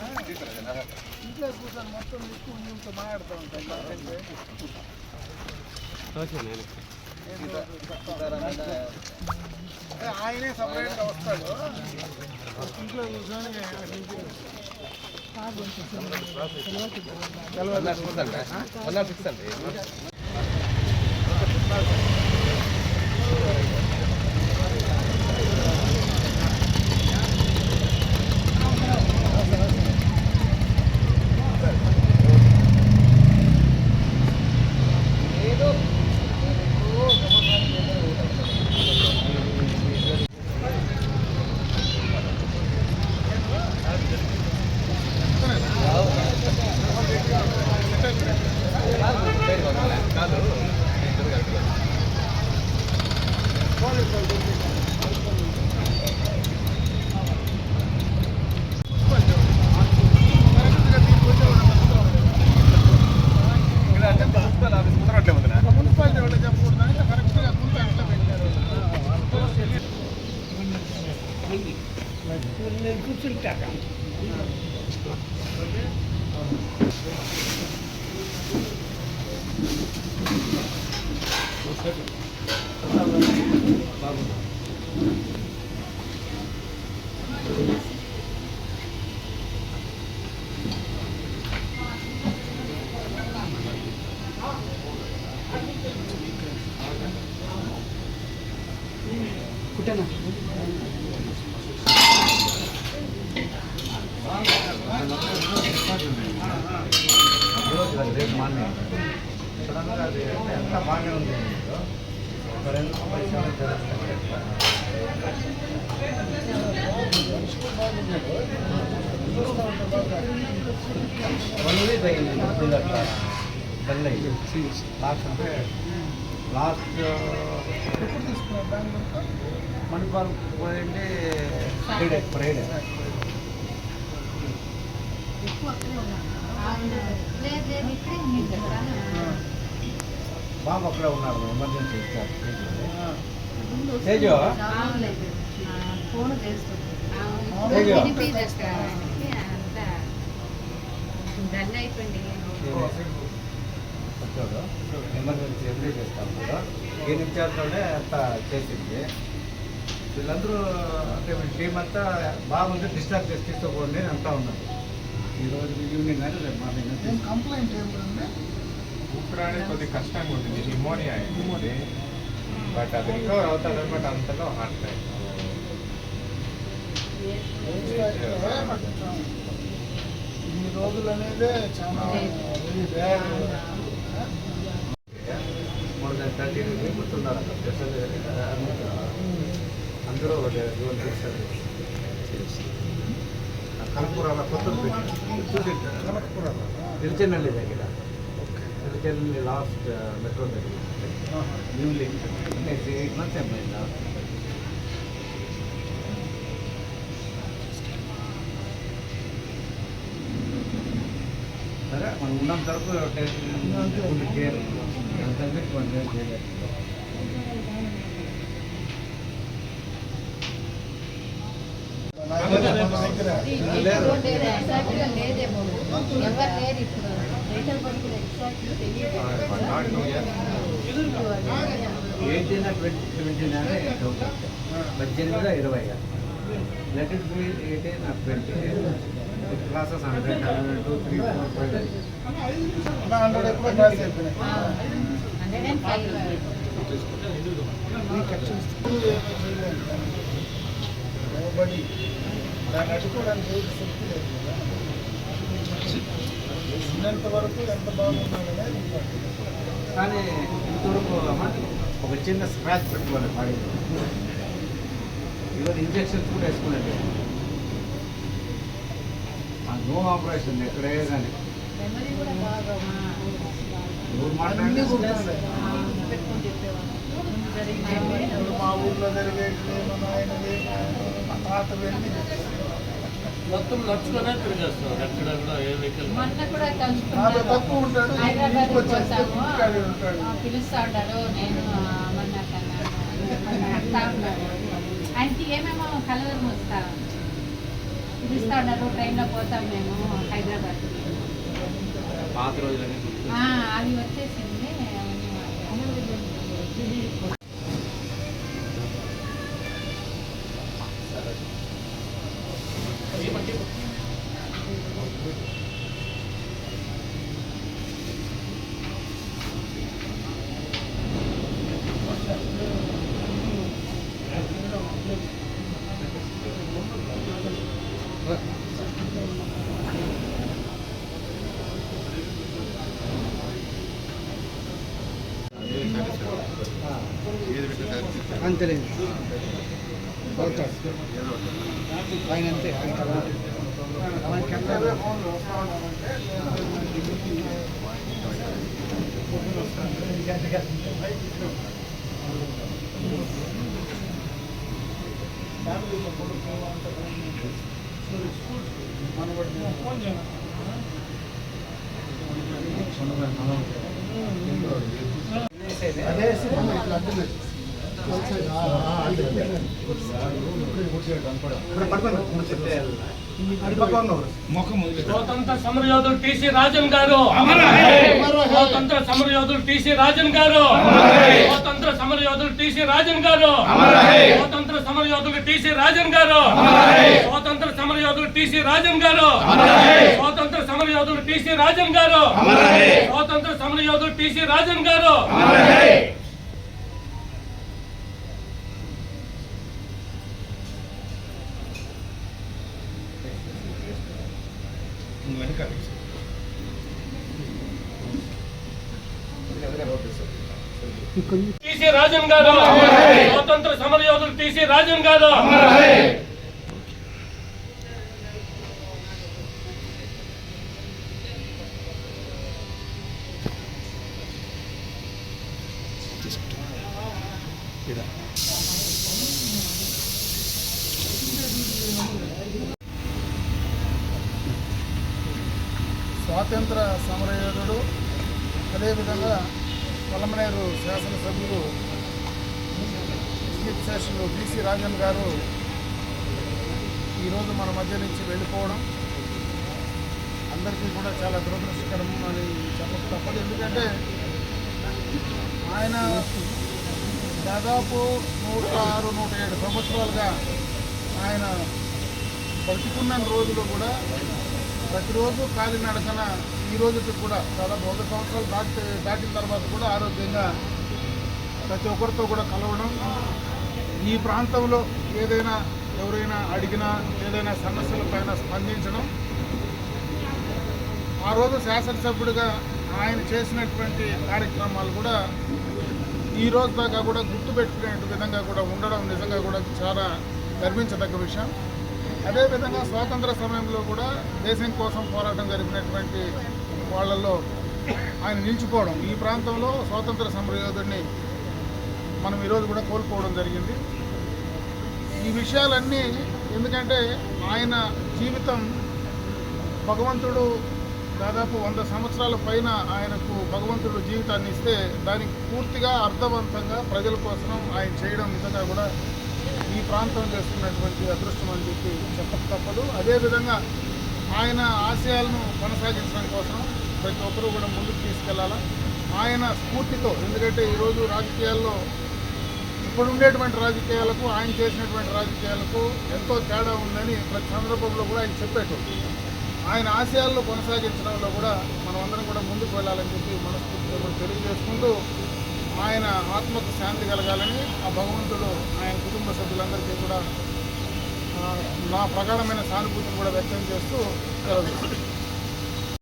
ఇంట్లో కూర్చొని మొత్తం ఎక్కువ నీళ్ళతో మాట్లాడుతూ ఉంటాయి. ఆయనే సపరేట్గా వస్తాడు ఇంట్లో కూర్చొని కూర్చుంటాక కుట్టనా రేపు మార్నింగ్ సడన్గా అది ఎంత బాగానే ఉంది ఇక్కడ ఎందుకు పరిశ్రమ లాస్ట్ మణిపాల్ పోయింది ఫ్రైడే బాబు అక్కడే ఉన్నారు ఎమర్జెన్సీ తేజు వచ్చాడు ఎమర్జెన్సీ ఎప్పుడే చేస్తాము ఏ నిమిషాలతోనే అంతా చేసింది వీళ్ళందరూ అంటే టీం అంతా బాగుంది డిశ్చార్జ్ చేసి తీసుకోండి అంతా ఉన్నారు ఈరోజు ఈవినింగ్ కానీ రేపు మార్నింగ్ కంప్లైంట్ ఏముందంటే ఊపిరానికి కొద్దిగా కష్టంగా ఉంటుంది న్యూమోనియా అయింది బట్ అది రికవర్ అవుతుంది అనమాట అంతలో హార్ట్ అటాక్ ఇన్ని రోజులు అనేది చాలా మోర్ దాన్ 30 పీపుల్స్ ఉన్నారు అందరూ కనకపురాల కొత్త కనకపుర తిరుచెన్నల్లి దగ్గర తిరుచెన్నల్లి లాస్ట్ మెట్రో దగ్గర న్యూ లింక్ 8 months అయిపోయింది సరే మనం ఉన్నంత వరకు కేర్ చేయలేదు ఏదైనా 20 18 20 let it be 18 or 20 classes 100 2 3 4 5 100 class అయిపోయినాయి 105 దాన్ని అడ్డుకోవడానికి శక్తి లేదు కదా ఉన్నంత వరకు ఎంత బాగుంటుందనేది కానీ ఇంతవరకు ఒక చిన్న స్క్రాచ్ పెట్టుకోవాలి బాడీలో ఇవన్నీ ఇంజక్షన్స్ కూడా వేసుకునేది నో ఆపరేషన్ ఎక్కడే కానీ మా ఊర్లో జరిగేది మన ఆయనది తాత వెళ్ళి మొత్తం నడుచుకునే తిరిగేస్తున్నారు ఎక్కడ కూడా ఏ వెహికల్ తక్కువ ఉంటాడు పిలుస్తా ఉంటాడు నేను ఆయనకి ఏమేమో కలవరం వస్తా పిలుస్తా ఉన్నారు, ట్రైన్లో పోతాం మేము హైదరాబాద్. పాత రోజులని అది వచ్చేసింది అంతలేదు ఆయన అంతే అదే స్వాతంత్ర సమరయోధుడు టీసీ రాజన్ గారు, స్వాతంత్ర సమరయోధుడు టీసీ రాజన్ గారు, స్వాతంత్ర సమరయోధుడు టీసీ రాజన్ గారు, స్వాతంత్ర సమరయోధుడు టీసీ రాజన్ గారు, స్వాతంత్ర సమరయోధుడు టీసీ రాజన్ గారు, స్వాతంత్ర సమరయోధుడు టీసీ రాజన్ గారు, స్వాతంత్ర సమరయోధుడు టీసీ రాజన్ గారు. టీసీ రాజన్ గారు, స్వాతంత్ర సమరయోధుడు టీసీ రాజన్ గారు. స్వాతంత్ర సమరయోధుడు, అదేవిధంగా పొలమనేరు శాసనసభ్యులు చీఫ్ సెషన్లు బీసీ రాజన్ గారు ఈరోజు మన మధ్య నుంచి వెళ్ళిపోవడం అందరికీ కూడా చాలా దురదృష్టకరం అని చెప్పక తప్పదు. ఎందుకంటే ఆయన దాదాపు 106-107 సంవత్సరాలుగా ఆయన బతికున్న రోజులు కూడా ప్రతిరోజు కాలినడకన ఈ రోజుకి కూడా దాదాపు 100 సంవత్సరాలు దాటిన తర్వాత కూడా ఆరోగ్యంగా ప్రతి ఒక్కరితో కూడా కలవడం, ఈ ప్రాంతంలో ఏదైనా ఎవరైనా అడిగినా ఏదైనా సమస్యలపైన స్పందించడం, ఆ రోజు శాసనసభ్యుడిగా ఆయన చేసినటువంటి కార్యక్రమాలు కూడా ఈ రోజు దాకా కూడా గుర్తుపెట్టుకునే విధంగా కూడా ఉండడం నిజంగా కూడా చాలా గర్వించదగ్గ విషయం. అదేవిధంగా స్వాతంత్ర సమయంలో కూడా దేశం కోసం పోరాటం జరిపినటువంటి వాళ్ళల్లో ఆయన నిలిచిపోవడం, ఈ ప్రాంతంలో స్వాతంత్ర సమరయోధుడిని మనం ఈరోజు కూడా కోల్పోవడం జరిగింది. ఈ విషయాలన్నీ ఎందుకంటే ఆయన జీవితం భగవంతుడు దాదాపు 100 సంవత్సరాల పైన ఆయనకు భగవంతుడు జీవితాన్ని ఇస్తే దానికి పూర్తిగా అర్థవంతంగా ప్రజల కోసం ఆయన చేయడం నిజంగా కూడా ఈ ప్రాంతం చేస్తున్నటువంటి అదృష్టం అని చెప్పి చెప్పక తప్పదు. అదేవిధంగా ఆయన ఆశయాలను కొనసాగించడం కోసం ప్రతి ఒక్కరూ కూడా ముందుకు తీసుకెళ్లాలా ఆయన స్ఫూర్తితో. ఎందుకంటే ఈరోజు రాజకీయాల్లో ఇప్పుడు ఉండేటువంటి రాజకీయాలకు ఆయన చేసినటువంటి రాజకీయాలకు ఎంతో తేడా ఉందని ప్రతి సందర్భంలో కూడా ఆయన చెప్పేటప్పుడు ఆయన ఆశయాలను కొనసాగించడంలో కూడా మనం అందరం కూడా ముందుకు వెళ్ళాలని చెప్పి మనస్ఫూర్తిగా కూడా తెలియజేసుకుంటూ ఆయన ఆత్మకు శాంతి కలగాలని ఆ భగవంతుడు ఆయన కుటుంబ సభ్యులందరికీ కూడా నా ప్రగాఢమైన సానుభూతిని కూడా వ్యక్తం చేస్తూ